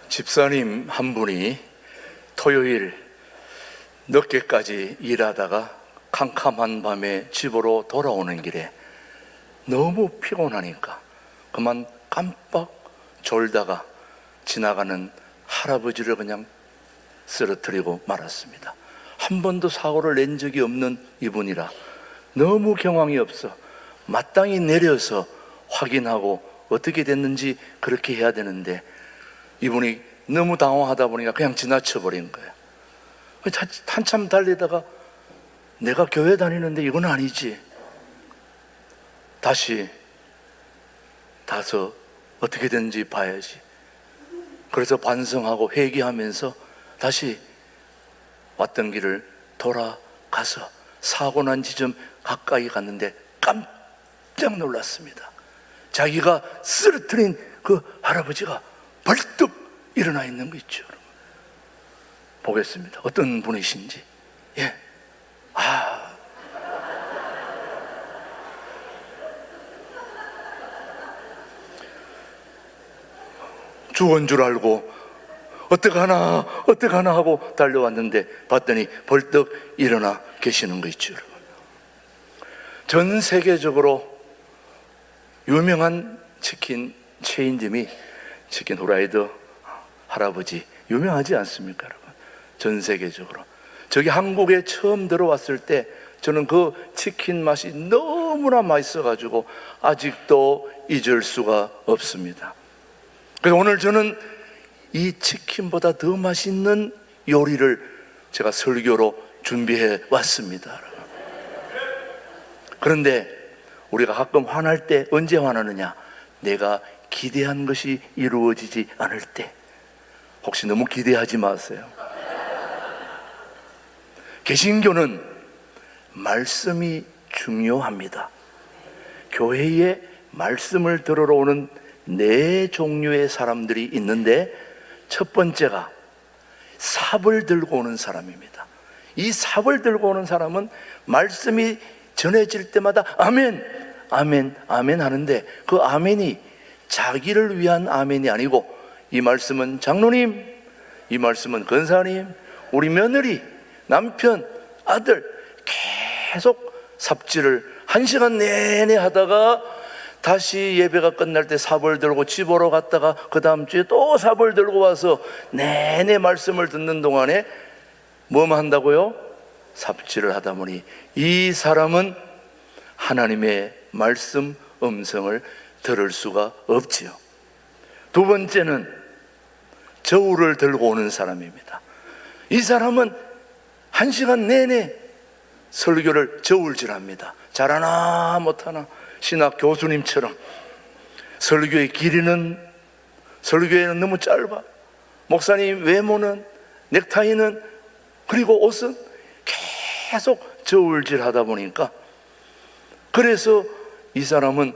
집사님 한 분이 토요일 늦게까지 일하다가 캄캄한 밤에 집으로 돌아오는 길에 너무 피곤하니까 그만 깜빡 졸다가 지나가는 할아버지를 그냥 쓰러뜨리고 말았습니다. 한 번도 사고를 낸 적이 없는 이분이라 너무 경황이 없어 마땅히 내려서 확인하고 어떻게 됐는지 그렇게 해야 되는데 이분이 너무 당황하다 보니까 그냥 지나쳐버린 거예요. 한참 달리다가 내가 교회 다니는데 이건 아니지, 다시 가서 어떻게 됐는지 봐야지. 그래서 반성하고 회개하면서 다시 왔던 길을 돌아가서 사고 난 지점 가까이 갔는데 깜짝 놀랐습니다. 자기가 쓰러뜨린 그 할아버지가 벌떡 일어나 있는 거 있죠. 보겠습니다. 어떤 분이신지. 예. 죽은 줄 알고 어떡하나 하고 달려왔는데 봤더니 벌떡 일어나 계시는 거 있죠. 전 세계적으로 유명한 치킨 체인점이 치킨 후라이드 할아버지 유명하지 않습니까, 여러분? 전 세계적으로. 저기 한국에 처음 들어왔을 때 저는 그 치킨 맛이 너무나 맛있어가지고 아직도 잊을 수가 없습니다. 그래서 오늘 저는 이 치킨보다 더 맛있는 요리를 제가 설교로 준비해 왔습니다. 그런데 우리가 가끔 화날 때 언제 화나느냐? 내가 기대한 것이 이루어지지 않을 때. 혹시 너무 기대하지 마세요. 개신교는 말씀이 중요합니다. 교회에 말씀을 들으러 오는 네 종류의 사람들이 있는데 첫 번째가 삽을 들고 오는 사람입니다. 이 삽을 들고 오는 사람은 말씀이 전해질 때마다 아멘, 아멘, 아멘 하는데 그 아멘이 자기를 위한 아멘이 아니고 이 말씀은 장로님, 이 말씀은 권사님, 우리 며느리, 남편, 아들 계속 삽질을 1시간 내내 하다가 다시 예배가 끝날 때 삽을 들고 집으로 갔다가 그 다음 주에 또 삽을 들고 와서 내내 말씀을 듣는 동안에 뭐만 한다고요? 삽질을 하다 보니 이 사람은 하나님의 말씀 음성을 들을 수가 없지요. 두 번째는 저울을 들고 오는 사람입니다. 이 사람은 1시간 내내 설교를 저울질합니다. 잘하나 못하나 신학 교수님처럼 설교의 길이는 설교에는 너무 짧아, 목사님 외모는, 넥타이는, 그리고 옷은 계속 저울질하다 보니까 그래서 이 사람은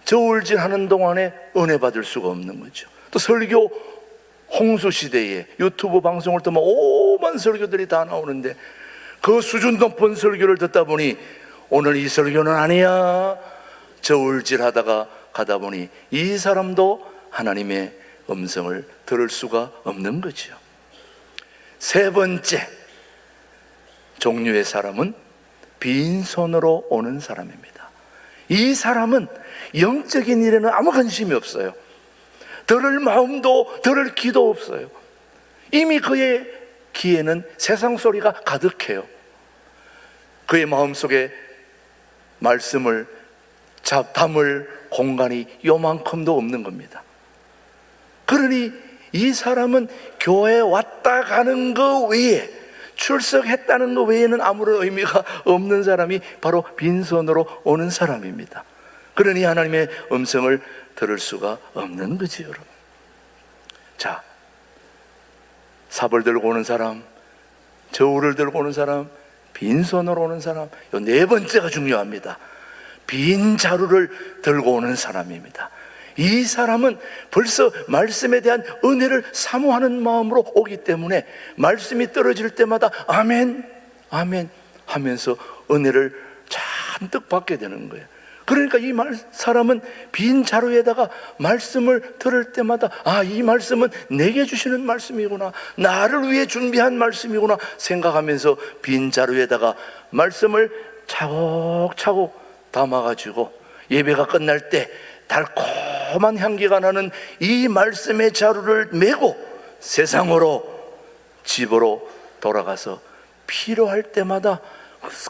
저울질하는 동안에 은혜 받을 수가 없는 거죠. 또 설교 홍수 시대에 유튜브 방송을 뜨면 오만 설교들이 다 나오는데 그 수준 높은 설교를 듣다 보니 오늘 이 설교는 아니야, 저울질 하다가 가다 보니 이 사람도 하나님의 음성을 들을 수가 없는 거죠. 세 번째 종류의 사람은 빈손으로 오는 사람입니다. 이 사람은 영적인 일에는 아무 관심이 없어요. 들을 마음도 들을 기도 없어요. 이미 그의 귀에는 세상 소리가 가득해요. 그의 마음속에 말씀을 담을 공간이 요만큼도 없는 겁니다. 그러니 이 사람은 교회에 왔다 가는 거 외에, 출석했다는 거 외에는 아무런 의미가 없는 사람이 바로 빈손으로 오는 사람입니다. 그러니 하나님의 음성을 들을 수가 없는 거지, 여러분. 자, 삽을 들고 오는 사람, 저울을 들고 오는 사람, 빈손으로 오는 사람, 이 네 번째가 중요합니다. 빈 자루를 들고 오는 사람입니다. 이 사람은 벌써 말씀에 대한 은혜를 사모하는 마음으로 오기 때문에 말씀이 떨어질 때마다 아멘, 아멘 하면서 은혜를 잔뜩 받게 되는 거예요. 그러니까 사람은 빈 자루에다가 말씀을 들을 때마다 이 말씀은 내게 주시는 말씀이구나, 나를 위해 준비한 말씀이구나 생각하면서 빈 자루에다가 말씀을 차곡차곡 담아가지고 예배가 끝날 때 달콤한 향기가 나는 이 말씀의 자루를 메고 세상으로, 집으로 돌아가서 필요할 때마다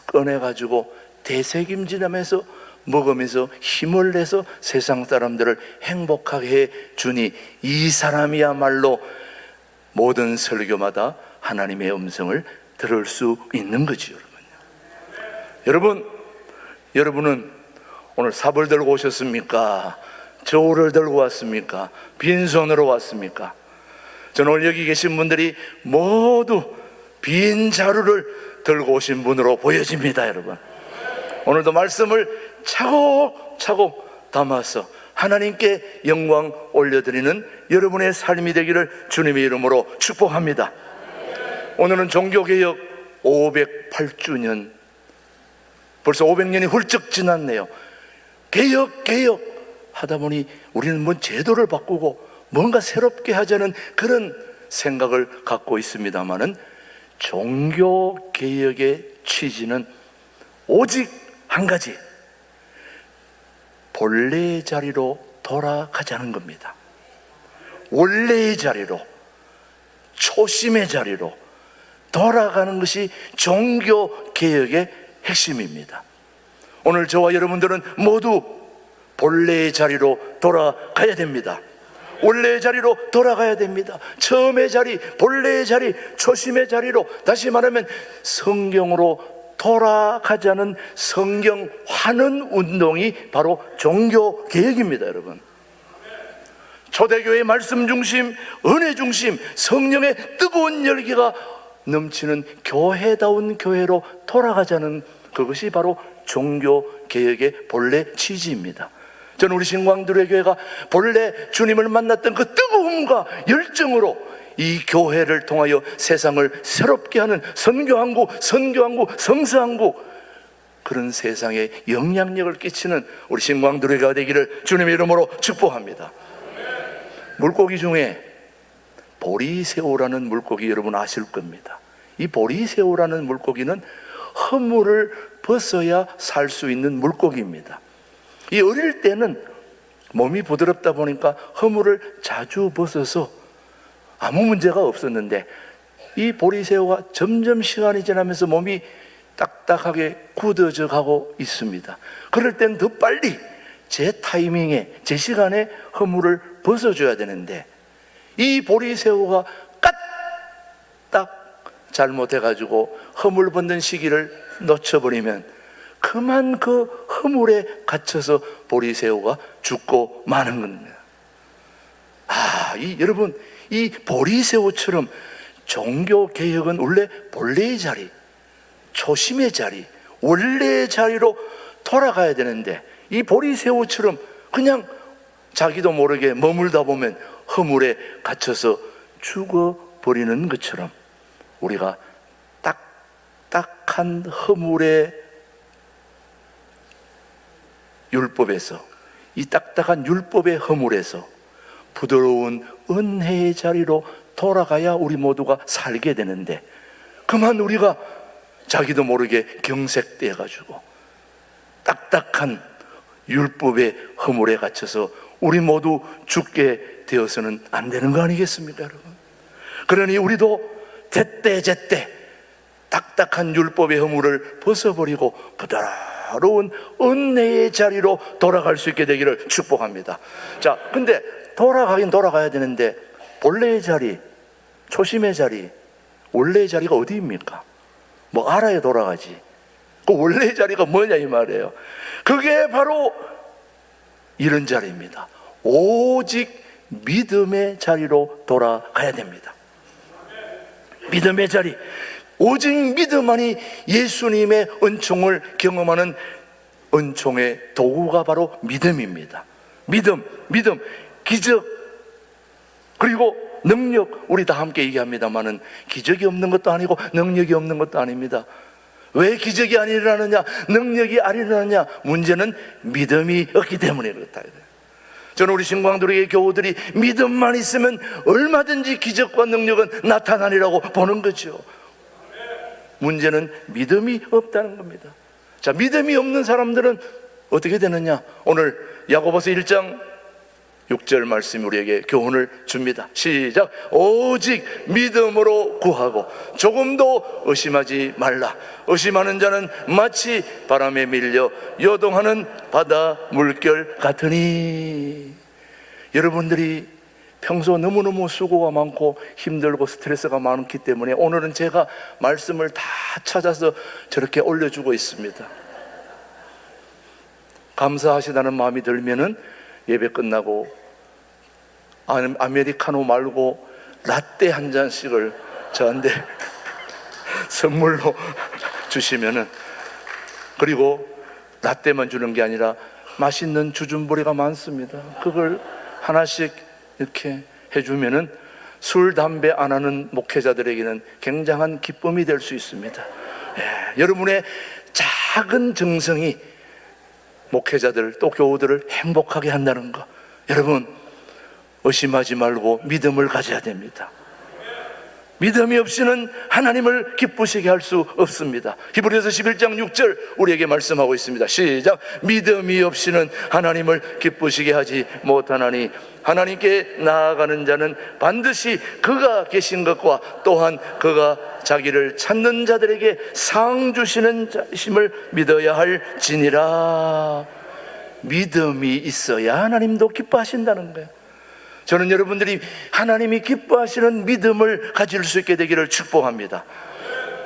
꺼내가지고 되새김질하면서 먹으면서 힘을 내서 세상 사람들을 행복하게 해 주니, 이 사람이야말로 모든 설교마다 하나님의 음성을 들을 수 있는 거지요. 여러분은 오늘 삽을 들고 오셨습니까? 저울을 들고 왔습니까? 빈손으로 왔습니까? 저는 오늘 여기 계신 분들이 모두 빈 자루를 들고 오신 분으로 보여집니다. 여러분, 오늘도 말씀을 차곡차곡 담아서 하나님께 영광 올려드리는 여러분의 삶이 되기를 주님의 이름으로 축복합니다. 오늘은 종교개혁 508주년, 벌써 500년이 훌쩍 지났네요. 개혁 하다 보니 우리는 뭔 제도를 바꾸고 뭔가 새롭게 하자는 그런 생각을 갖고 있습니다마는, 종교개혁의 취지는 오직 한 가지, 본래의 자리로 돌아가자는 겁니다. 원래의 자리로, 초심의 자리로 돌아가는 것이 종교개혁의 핵심입니다. 오늘 저와 여러분들은 모두 본래의 자리로 돌아가야 됩니다. 원래의 자리로 돌아가야 됩니다. 처음의 자리, 본래의 자리, 초심의 자리로, 다시 말하면 성경으로 돌아가자는 성경 환원 운동이 바로 종교개혁입니다. 여러분, 초대교회 말씀 중심, 은혜 중심, 성령의 뜨거운 열기가 넘치는 교회다운 교회로 돌아가자는 그것이 바로 종교개혁의 본래 취지입니다. 저는 우리 신광들의 교회가 본래 주님을 만났던 그 뜨거움과 열정으로 이 교회를 통하여 세상을 새롭게 하는 선교한국, 성서한국, 그런 세상에 영향력을 끼치는 우리 신광들의 교회가 되기를 주님의 이름으로 축복합니다. 물고기 중에 보리새우라는 물고기 여러분 아실 겁니다. 이 보리새우라는 물고기는 허물을 벗어야 살 수 있는 물고기입니다. 이 어릴 때는 몸이 부드럽다 보니까 허물을 자주 벗어서 아무 문제가 없었는데, 이 보리새우가 점점 시간이 지나면서 몸이 딱딱하게 굳어져 가고 있습니다. 그럴 땐 더 빨리 제 타이밍에, 제 시간에 허물을 벗어줘야 되는데, 이 보리새우가 까딱 잘못해가지고 허물 벗는 시기를 놓쳐버리면 그만 그 허물에 갇혀서 보리새우가 죽고 마는 겁니다. 여러분, 이 보리새우처럼 종교개혁은 원래 본래의 자리, 초심의 자리, 원래의 자리로 돌아가야 되는데, 이 보리새우처럼 그냥 자기도 모르게 머물다 보면 허물에 갇혀서 죽어버리는 것처럼, 우리가 딱딱한 허물의 율법에서, 이 딱딱한 율법의 허물에서 부드러운 은혜의 자리로 돌아가야 우리 모두가 살게 되는데, 그만 우리가 자기도 모르게 경색돼 가지고 딱딱한 율법의 허물에 갇혀서 우리 모두 죽게 되어서는 안 되는 거 아니겠습니까, 여러분? 그러니 우리도 제때 딱딱한 율법의 허물을 벗어버리고 부드러운 은혜의 자리로 돌아갈 수 있게 되기를 축복합니다. 자, 근데 돌아가긴 돌아가야 되는데, 본래의 자리, 초심의 자리, 원래의 자리가 어디입니까? 뭐 알아야 돌아가지. 그 원래의 자리가 뭐냐 이 말이에요. 그게 바로 이런 자리입니다. 오직 믿음의 자리로 돌아가야 됩니다. 믿음의 자리, 오직 믿음만이 예수님의 은총을 경험하는 은총의 도구가 바로 믿음입니다. 믿음, 기적, 그리고 능력. 우리 다 함께 얘기합니다만은 기적이 없는 것도 아니고 능력이 없는 것도 아닙니다. 왜 기적이 안 일어나느냐, 능력이 안 일어나느냐? 문제는 믿음이 없기 때문에 그렇다. 저는 우리 신광들에게 교우들이 믿음만 있으면 얼마든지 기적과 능력은 나타나리라고 보는 거죠. 문제는 믿음이 없다는 겁니다. 자, 믿음이 없는 사람들은 어떻게 되느냐? 오늘 야고보서 1장 6절 말씀이 우리에게 교훈을 줍니다. 시작. 오직 믿음으로 구하고 조금도 의심하지 말라. 의심하는 자는 마치 바람에 밀려 요동하는 바다 물결 같으니. 여러분들이 평소 너무너무 수고가 많고 힘들고 스트레스가 많기 때문에 오늘은 제가 말씀을 다 찾아서 저렇게 올려주고 있습니다. 감사하시다는 마음이 들면은 예배 끝나고 아메리카노 말고 라떼 한 잔씩을 저한테 선물로 주시면은, 그리고 라떼만 주는 게 아니라 맛있는 주전부리가 많습니다. 그걸 하나씩 이렇게 해주면은 술, 담배 안 하는 목회자들에게는 굉장한 기쁨이 될 수 있습니다. 여러분의 작은 정성이 목회자들 또 교우들을 행복하게 한다는 거, 여러분 의심하지 말고 믿음을 가져야 됩니다. 믿음이 없이는 하나님을 기쁘시게 할 수 없습니다. 히브리서 11장 6절 우리에게 말씀하고 있습니다. 시작. 믿음이 없이는 하나님을 기쁘시게 하지 못하나니 하나님께 나아가는 자는 반드시 그가 계신 것과 또한 그가 자기를 찾는 자들에게 상 주시는 자심을 믿어야 할지니라. 믿음이 있어야 하나님도 기뻐하신다는 거예요. 저는 여러분들이 하나님이 기뻐하시는 믿음을 가질 수 있게 되기를 축복합니다.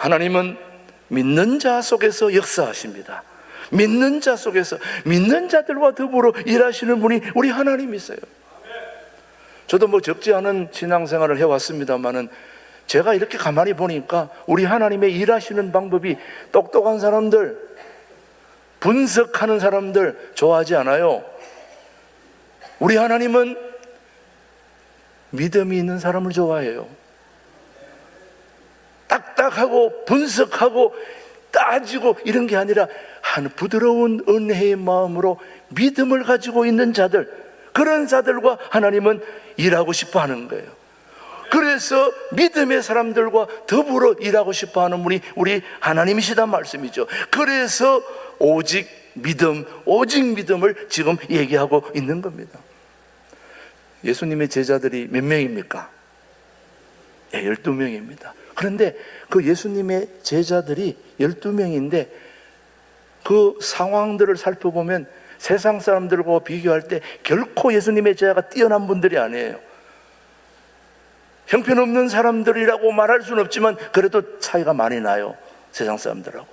하나님은 믿는 자 속에서 역사하십니다. 믿는 자 속에서, 믿는 자들과 더불어 일하시는 분이 우리 하나님이세요. 저도 뭐 적지 않은 신앙생활을 해왔습니다만은 제가 이렇게 가만히 보니까 우리 하나님의 일하시는 방법이 똑똑한 사람들, 분석하는 사람들 좋아하지 않아요. 우리 하나님은 믿음이 있는 사람을 좋아해요. 딱딱하고 분석하고 따지고 이런 게 아니라 한 부드러운 은혜의 마음으로 믿음을 가지고 있는 자들, 그런 자들과 하나님은 일하고 싶어 하는 거예요. 그래서 믿음의 사람들과 더불어 일하고 싶어 하는 분이 우리 하나님이시단 말씀이죠. 그래서 오직 믿음을 지금 얘기하고 있는 겁니다. 예수님의 제자들이 몇 명입니까? 12명입니다. 그런데 그 예수님의 제자들이 12명인데 그 상황들을 살펴보면 세상 사람들과 비교할 때 결코 예수님의 제자가 뛰어난 분들이 아니에요. 형편없는 사람들이라고 말할 수는 없지만 그래도 차이가 많이 나요, 세상 사람들하고.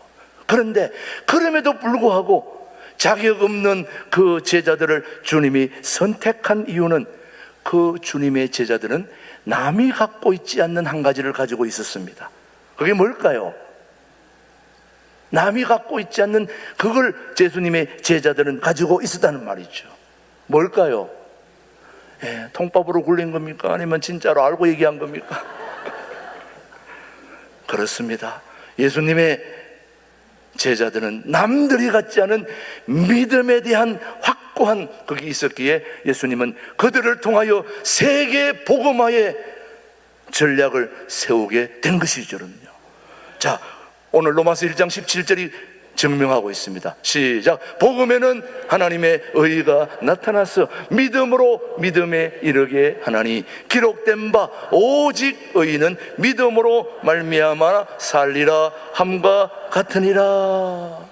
그런데 그럼에도 불구하고 자격 없는 그 제자들을 주님이 선택한 이유는 그 주님의 제자들은 남이 갖고 있지 않는 한 가지를 가지고 있었습니다. 그게 뭘까요? 남이 갖고 있지 않는 그걸 예수님의 제자들은 가지고 있었다는 말이죠. 뭘까요? 통밥으로 굴린 겁니까? 아니면 진짜로 알고 얘기한 겁니까? 그렇습니다. 예수님의 제자들은 남들이 갖지 않은 믿음에 대한 확고한 그게 있었기에 예수님은 그들을 통하여 세계 복음화의 전략을 세우게 된 것이거든요. 자, 오늘 로마서 1장 17절이 증명하고 있습니다. 시작. 복음에는 하나님의 의가 나타나서 믿음으로 믿음에 이르게 하나니 기록된 바 오직 의인은 믿음으로 말미암아 살리라 함과 같으니라.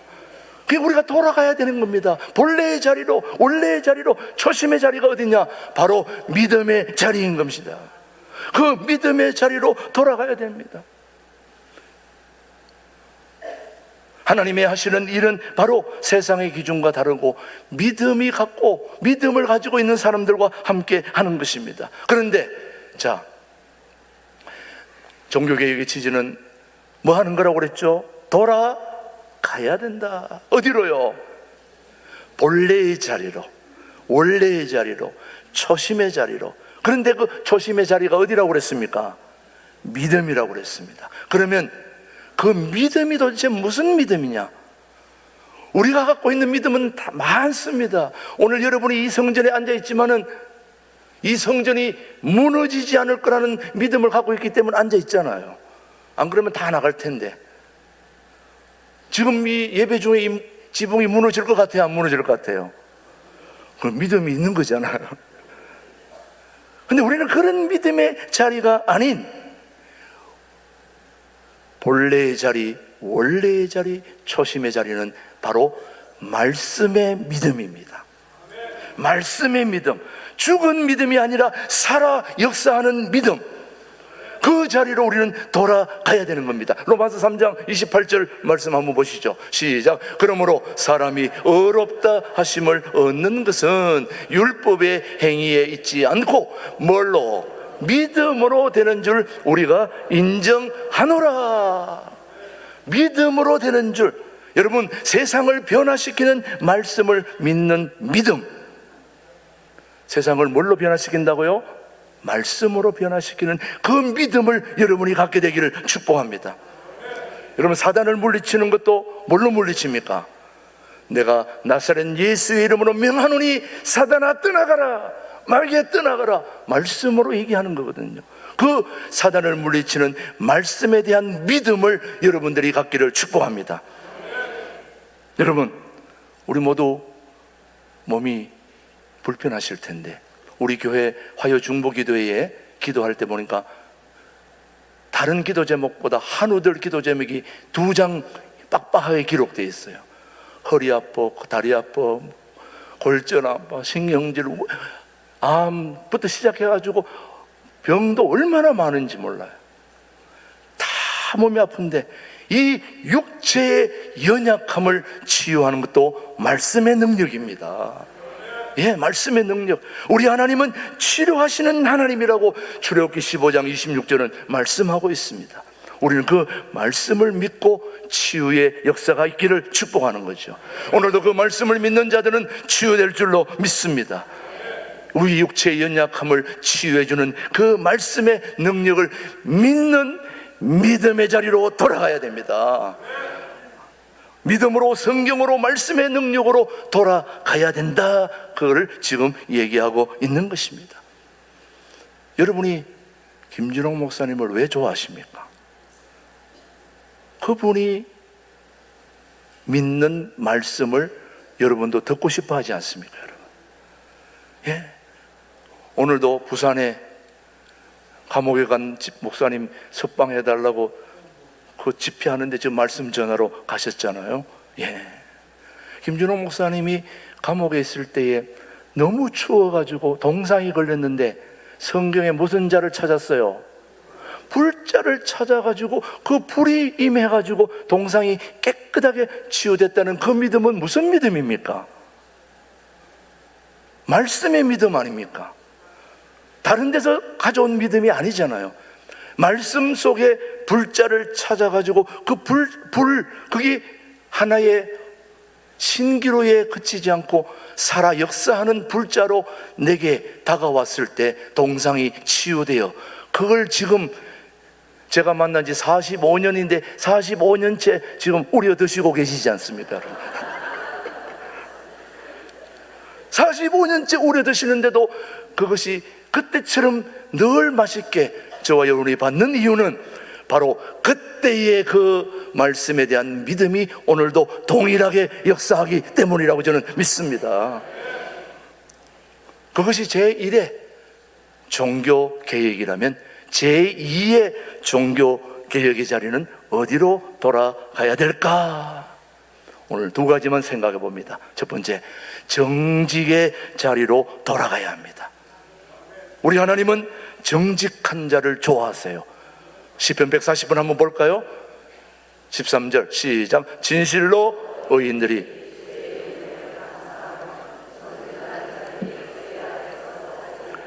그게 우리가 돌아가야 되는 겁니다. 본래의 자리로, 원래의 자리로. 초심의 자리가 어디냐? 바로 믿음의 자리인 것입니다. 그 믿음의 자리로 돌아가야 됩니다. 하나님의 하시는 일은 바로 세상의 기준과 다르고 믿음을 가지고 있는 사람들과 함께 하는 것입니다. 그런데 자, 종교개혁의 취지는 뭐 하는 거라고 그랬죠? 돌아가야 된다. 어디로요? 본래의 자리로, 원래의 자리로, 초심의 자리로. 그런데 그 초심의 자리가 어디라고 그랬습니까? 믿음이라고 그랬습니다. 그러면 그 믿음이 도대체 무슨 믿음이냐? 우리가 갖고 있는 믿음은 다 많습니다. 오늘 여러분이 이 성전에 앉아 있지만은 이 성전이 무너지지 않을 거라는 믿음을 갖고 있기 때문에 앉아 있잖아요. 안 그러면 다 나갈 텐데. 지금 이 예배 중에 이 지붕이 무너질 것 같아요? 안 무너질 것 같아요? 그 믿음이 있는 거잖아요. 근데 우리는 그런 믿음의 자리가 아닌 본래의 자리, 원래의 자리, 초심의 자리는 바로 말씀의 믿음입니다. 말씀의 믿음, 죽은 믿음이 아니라 살아 역사하는 믿음, 그 자리로 우리는 돌아가야 되는 겁니다. 로마서 3장 28절 말씀 한번 보시죠. 시작. 그러므로 사람이 의롭다 하심을 얻는 것은 율법의 행위에 있지 않고 뭘로? 믿음으로 되는 줄 우리가 인정하노라. 믿음으로 되는 줄. 여러분, 세상을 변화시키는 말씀을 믿는 믿음. 세상을 뭘로 변화시킨다고요? 말씀으로 변화시키는 그 믿음을 여러분이 갖게 되기를 축복합니다. 여러분, 사단을 물리치는 것도 뭘로 물리칩니까? 내가 나사렛 예수의 이름으로 명하노니 사단아 떠나가라, 마귀야 떠나가라, 말씀으로 얘기하는 거거든요. 그 사단을 물리치는 말씀에 대한 믿음을 여러분들이 갖기를 축복합니다. 여러분, 우리 모두 몸이 불편하실 텐데 우리 교회 화요 중보기도회에 기도할 때 보니까 다른 기도 제목보다 한우들 기도 제목이 2장 빡빡하게 기록되어 있어요. 허리 아파, 다리 아파, 골절 아파, 신경질, 암부터 시작해가지고 병도 얼마나 많은지 몰라요. 다 몸이 아픈데 이 육체의 연약함을 치유하는 것도 말씀의 능력입니다. 예, 말씀의 능력. 우리 하나님은 치료하시는 하나님이라고 출애굽기 15장 26절은 말씀하고 있습니다. 우리는 그 말씀을 믿고 치유의 역사가 있기를 축복하는 거죠. 오늘도 그 말씀을 믿는 자들은 치유될 줄로 믿습니다. 우리 육체의 연약함을 치유해주는 그 말씀의 능력을 믿는 믿음의 자리로 돌아가야 됩니다. 믿음으로, 성경으로, 말씀의 능력으로 돌아가야 된다. 그걸 지금 얘기하고 있는 것입니다. 여러분이 김준홍 목사님을 왜 좋아하십니까? 그분이 믿는 말씀을 여러분도 듣고 싶어 하지 않습니까, 여러분? 예. 오늘도 부산에 감옥에 간 목사님 석방해달라고 그 집회하는데 저 말씀 전하러 가셨잖아요. 예. 김준호 목사님이 감옥에 있을 때에 너무 추워가지고 동상이 걸렸는데 성경에 무슨 자를 찾았어요? 불자를 찾아가지고 그 불이 임해가지고 동상이 깨끗하게 치유됐다는 그 믿음은 무슨 믿음입니까? 말씀의 믿음 아닙니까? 다른 데서 가져온 믿음이 아니잖아요. 말씀 속에 불자를 찾아가지고 그 그게 하나의 신기로에 그치지 않고 살아 역사하는 불자로 내게 다가왔을 때 동상이 치유되어, 그걸 지금 제가 만난 지 45년인데 45년째 지금 우려 드시고 계시지 않습니까? 45년째 우려 드시는데도 그것이 그때처럼 늘 맛있게 저와 여러분이 받는 이유는 바로 그때의 그 말씀에 대한 믿음이 오늘도 동일하게 역사하기 때문이라고 저는 믿습니다. 그것이 제1의 종교 개혁이라면 제2의 종교 개혁의 자리는 어디로 돌아가야 될까? 오늘 2가지만 생각해 봅니다. 첫 번째, 정직의 자리로 돌아가야 합니다. 우리 하나님은 정직한 자를 좋아하세요. 시편 140편 한번 볼까요? 13절 시작. 진실로 의인들이,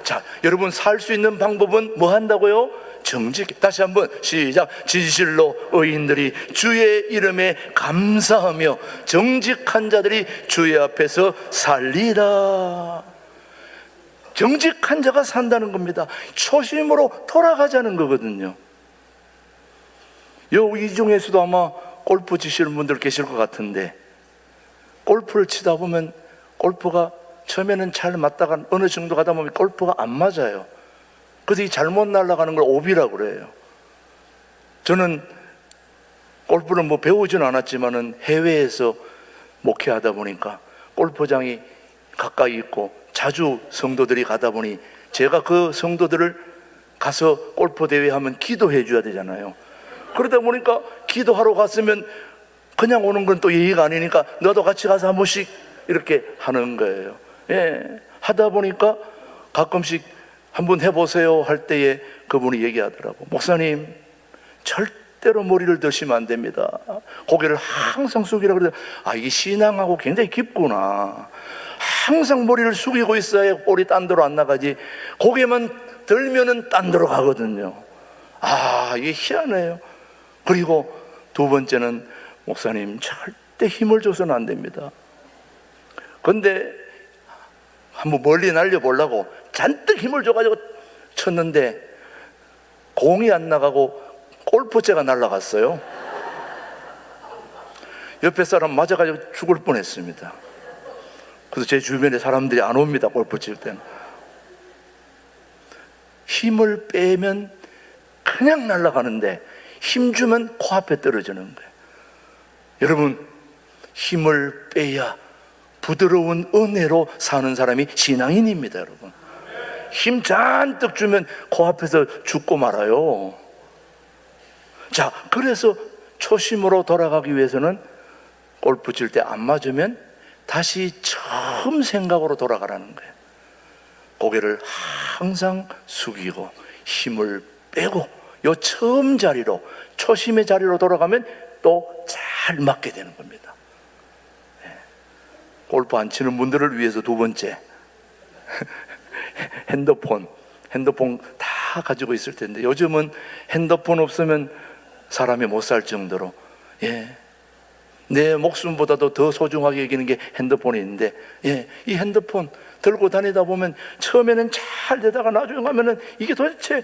자, 여러분 살 수 있는 방법은 뭐 한다고요? 정직. 다시 한번 시작. 진실로 의인들이 주의 이름에 감사하며 정직한 자들이 주의 앞에서 살리라. 정직한 자가 산다는 겁니다. 초심으로 돌아가자는 거거든요. 이 중에서도 아마 골프 치시는 분들 계실 것 같은데, 골프를 치다 보면 골프가 처음에는 잘 맞다가 어느 정도 가다 보면 골프가 안 맞아요. 그래서 이 잘못 날아가는 걸 오비라고 그래요. 저는 골프를 뭐 배우지는 않았지만은 해외에서 목회하다 보니까 골프장이 가까이 있고 자주 성도들이 가다 보니 제가 그 성도들을 가서 골프 대회 하면 기도해 줘야 되잖아요. 그러다 보니까 기도하러 갔으면 그냥 오는 건 또 예의가 아니니까 너도 같이 가서 한 번씩 이렇게 하는 거예요. 예, 하다 보니까 가끔씩 한번 해보세요 할 때에 그분이 얘기하더라고. 목사님, 절대로 머리를 드시면 안 됩니다. 고개를 항상 숙이라고 그러더니, 이게 신앙하고 굉장히 깊구나. 항상 머리를 숙이고 있어야 볼이 딴 데로 안 나가지, 고개만 들면은 딴 데로 가거든요. 이게 희한해요. 그리고 두 번째는, 목사님, 절대 힘을 줘서는 안 됩니다. 근데 한번 멀리 날려보려고 잔뜩 힘을 줘가지고 쳤는데 공이 안 나가고 골프채가 날아갔어요. 옆에 사람 맞아가지고 죽을 뻔했습니다. 그래서 제 주변에 사람들이 안 옵니다, 골프 칠 때는. 힘을 빼면 그냥 날아가는데 힘 주면 코앞에 떨어지는 거예요. 여러분, 힘을 빼야 부드러운 은혜로 사는 사람이 신앙인입니다, 여러분. 힘 잔뜩 주면 코앞에서 죽고 말아요. 자, 그래서 초심으로 돌아가기 위해서는 골프 칠 때 안 맞으면 다시 처음 생각으로 돌아가라는 거예요. 고개를 항상 숙이고 힘을 빼고 요 처음 자리로, 초심의 자리로 돌아가면 또 잘 맞게 되는 겁니다. 골프 안 치는 분들을 위해서 두 번째, 핸드폰 다 가지고 있을 텐데 요즘은 핸드폰 없으면 사람이 못 살 정도로, 내 목숨보다도 더 소중하게 여기는 게 핸드폰이 있는데, 이 핸드폰 들고 다니다 보면 처음에는 잘 되다가 나중에 가면은 이게 도대체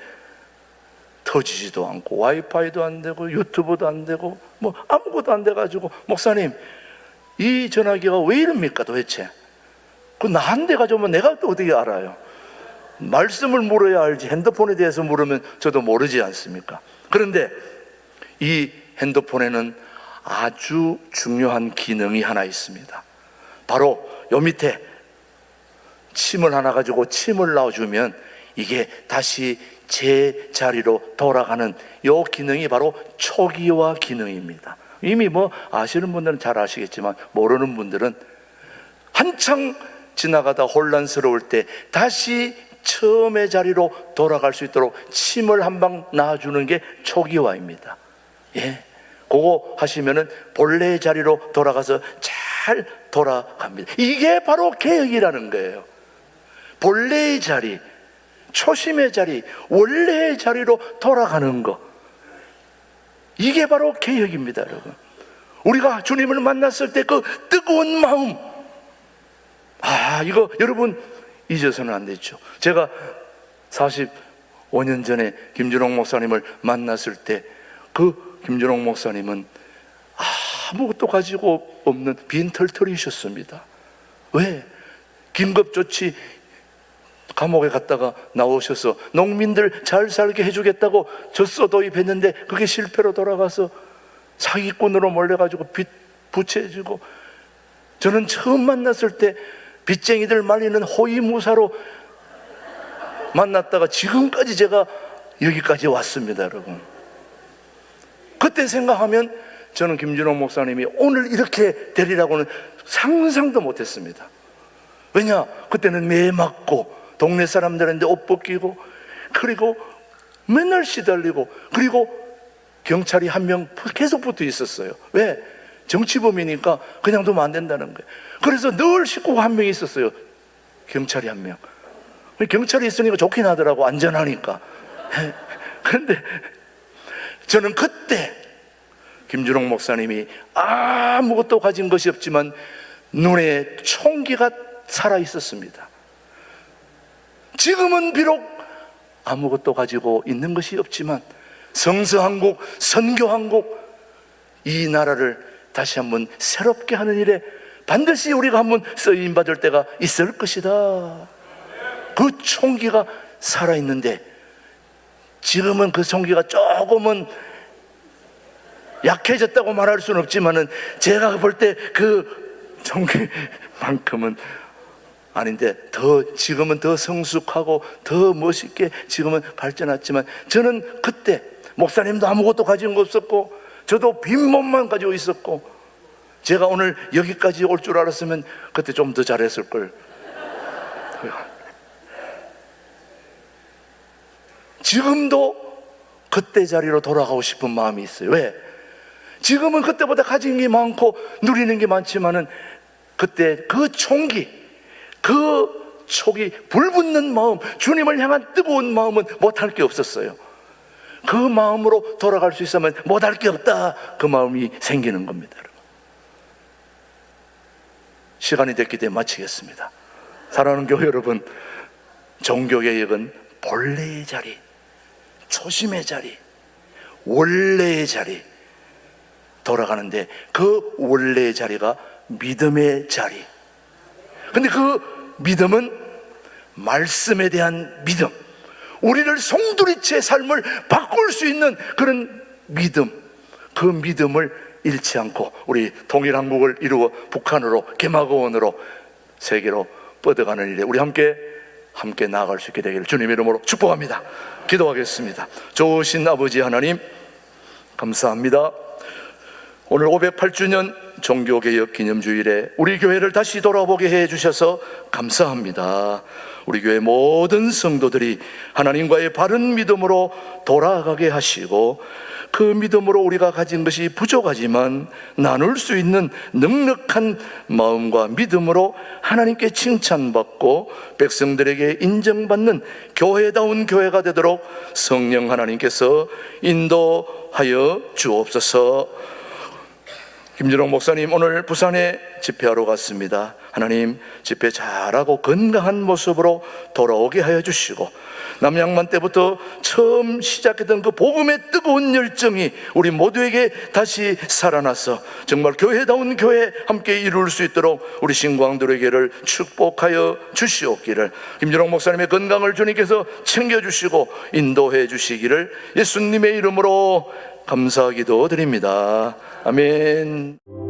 터지지도 않고 와이파이도 안 되고 유튜브도 안 되고 뭐 아무것도 안 돼가지고, 목사님, 이 전화기가 왜 이럽니까 도대체? 그 나한테 가져오면 내가 또 어떻게 알아요? 말씀을 물어야 알지, 핸드폰에 대해서 물으면 저도 모르지 않습니까? 그런데 이 핸드폰에는 아주 중요한 기능이 하나 있습니다. 바로 요 밑에 침을 하나 가지고 침을 넣어주면 이게 다시 제 자리로 돌아가는 요 기능이 바로 초기화 기능입니다. 이미 뭐 아시는 분들은 잘 아시겠지만 모르는 분들은 한창 지나가다 혼란스러울 때 다시 처음의 자리로 돌아갈 수 있도록 침을 한 방 놔주는 게 초기화입니다. 그거 하시면은 본래의 자리로 돌아가서 잘 돌아갑니다. 이게 바로 개혁이라는 거예요. 본래의 자리, 초심의 자리, 원래의 자리로 돌아가는 거, 이게 바로 개혁입니다, 여러분. 우리가 주님을 만났을 때 그 뜨거운 마음, 이거 여러분 잊어서는 안 되죠. 제가 45년 전에 김준홍 목사님을 만났을 때 그 김준홍 목사님은 아무것도 가지고 없는 빈털터리셨습니다. 왜? 긴급조치 감옥에 갔다가 나오셔서 농민들 잘 살게 해주겠다고 젖소 도입했는데 그게 실패로 돌아가서 사기꾼으로 몰려가지고 빚 부채지고, 저는 처음 만났을 때 빚쟁이들 말리는 호위무사로 만났다가 지금까지 제가 여기까지 왔습니다, 여러분. 그때 생각하면 저는 김준홍 목사님이 오늘 이렇게 되리라고는 상상도 못했습니다. 왜냐? 그때는 매 맞고 동네 사람들한테 옷 벗기고, 그리고 맨날 시달리고, 그리고 경찰이 한 명 계속 붙어 있었어요. 왜? 정치범이니까 그냥 두면 안 된다는 거예요. 그래서 늘 식구가 한 명 있었어요. 경찰이 한 명. 경찰이 있으니까 좋긴 하더라고, 안전하니까. 그런데 저는 그때 김준홍 목사님이 아무것도 가진 것이 없지만 눈에 총기가 살아 있었습니다. 지금은 비록 아무것도 가지고 있는 것이 없지만 성서한국, 선교한국, 이 나라를 다시 한번 새롭게 하는 일에 반드시 우리가 한번 쓰임받을 때가 있을 것이다. 그 총기가 살아있는데 지금은 그 총기가 조금은 약해졌다고 말할 수는 없지만은 제가 볼 때 그 총기만큼은 아닌데 지금은 더 성숙하고 더 멋있게 지금은 발전했지만, 저는 그때 목사님도 아무것도 가진 거 없었고 저도 빈몸만 가지고 있었고, 제가 오늘 여기까지 올 줄 알았으면 그때 좀 더 잘했을 걸. 지금도 그때 자리로 돌아가고 싶은 마음이 있어요. 왜? 지금은 그때보다 가진 게 많고 누리는 게 많지만은 그때 그 총기, 그 촉이 불붙는 마음, 주님을 향한 뜨거운 마음은 못할 게 없었어요. 그 마음으로 돌아갈 수 있으면 못할 게 없다, 그 마음이 생기는 겁니다. 시간이 됐기 때문에 마치겠습니다. 사랑하는 교회 여러분, 종교개혁은 본래의 자리, 초심의 자리, 원래의 자리 돌아가는데, 그 원래의 자리가 믿음의 자리. 근데 그 믿음은 말씀에 대한 믿음, 우리를 송두리째 삶을 바꿀 수 있는 그런 믿음, 그 믿음을 잃지 않고 우리 통일한국을 이루어 북한으로, 개마고원으로, 세계로 뻗어가는 일에 우리 함께 나아갈 수 있게 되기를 주님의 이름으로 축복합니다. 기도하겠습니다. 좋으신 아버지 하나님, 감사합니다. 오늘 508주년 종교개혁 기념주일에 우리 교회를 다시 돌아보게 해주셔서 감사합니다. 우리 교회 모든 성도들이 하나님과의 바른 믿음으로 돌아가게 하시고, 그 믿음으로 우리가 가진 것이 부족하지만 나눌 수 있는 넉넉한 마음과 믿음으로 하나님께 칭찬받고 백성들에게 인정받는 교회다운 교회가 되도록 성령 하나님께서 인도하여 주옵소서. 김준홍 목사님 오늘 부산에 집회하러 갔습니다. 하나님, 집회 잘하고 건강한 모습으로 돌아오게 하여 주시고, 남양만 때부터 처음 시작했던 그 복음의 뜨거운 열정이 우리 모두에게 다시 살아나서 정말 교회다운 교회 함께 이룰 수 있도록 우리 신광들에게를 축복하여 주시옵기를, 김준홍 목사님의 건강을 주님께서 챙겨주시고 인도해 주시기를 예수님의 이름으로 감사기도 드립니다. 아멘.